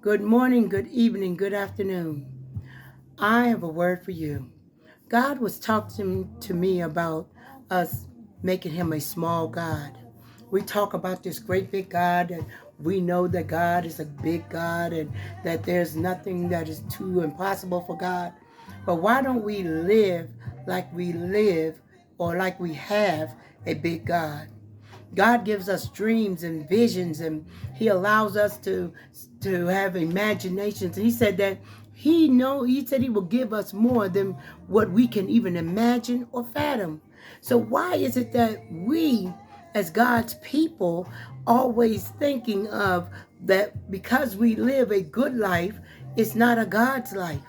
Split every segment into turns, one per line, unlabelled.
Good morning, good evening, good afternoon. I have a word for you. God was talking to me about us making him a small God. We talk about this great big God, and we know that God is a big God and that there's nothing that is too impossible for God. But why don't we live like we live or like we have a big God? God gives us dreams and visions, and he allows us to have imaginations. He said that he said he will give us more than what we can even imagine or fathom. So why is it that we as God's people always thinking of that because we live a good life, it's not a God's life?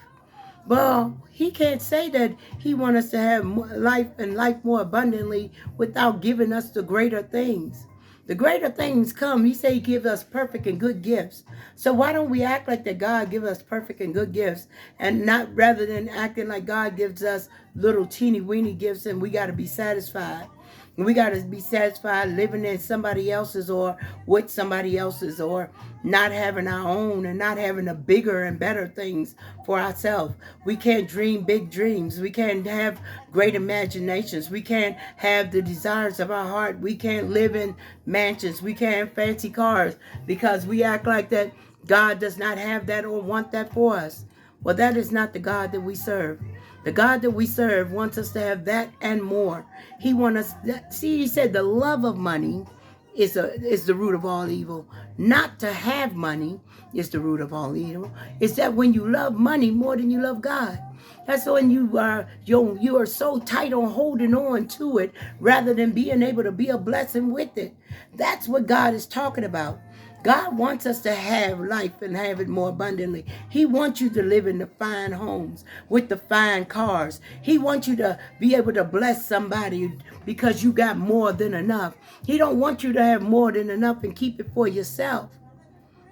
Well, he can't say that he wants us to have life and life more abundantly without giving us the greater things. The greater things come. He said he gives us perfect and good gifts. So why don't we act like that God gives us perfect and good gifts, and not rather than acting like God gives us little teeny weeny gifts and we got to be satisfied. We got to be satisfied living in somebody else's or with somebody else's, or not having our own and not having the bigger and better things for ourselves. We can't dream big dreams. We can't have great imaginations. We can't have the desires of our heart. We can't live in mansions. We can't have fancy cars because we act like that God does not have that or want that for us. Well, that is not the God that we serve. The God that we serve wants us to have that and more. He wants us see, he said the love of money is the root of all evil. Not to have money is the root of all evil. It's that when you love money more than you love God. That's when you are so tight on holding on to it rather than being able to be a blessing with it. That's what God is talking about. God wants us to have life and have it more abundantly. He wants you to live in the fine homes with the fine cars. He wants you to be able to bless somebody because you got more than enough. He don't want you to have more than enough and keep it for yourself.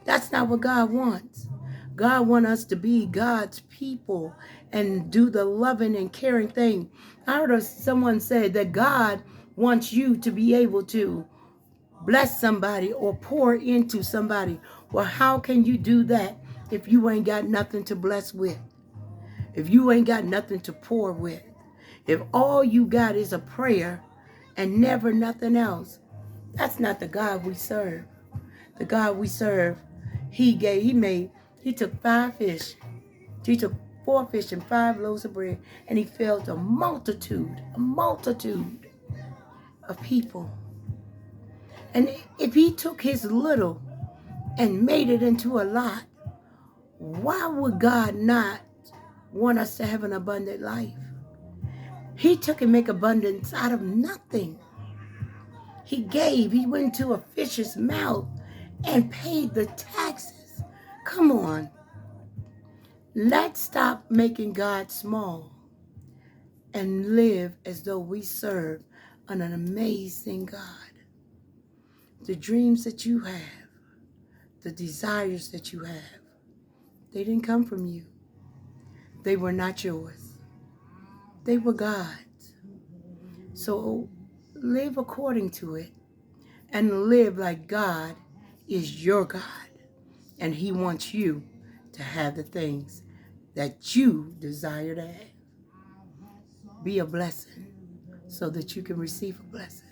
That's not what God wants. God wants us to be God's people and do the loving and caring thing. I heard someone say that God wants you to be able to bless somebody or pour into somebody. Well, how can you do that if you ain't got nothing to bless with? If you ain't got nothing to pour with? If all you got is a prayer and never nothing else? That's not the God we serve. The God we serve, he took 5 fish. He took 4 fish and 5 loaves of bread, and he filled a multitude of people. And if he took his little and made it into a lot, why would God not want us to have an abundant life? He took and make abundance out of nothing. He gave. He went to a fish's mouth and paid the taxes. Come on. Let's stop making God small and live as though we serve an amazing God. The dreams that you have, the desires that you have, they didn't come from you. They were not yours. They were God's. So live according to it and live like God is your God. And he wants you to have the things that you desire to have. Be a blessing so that you can receive a blessing.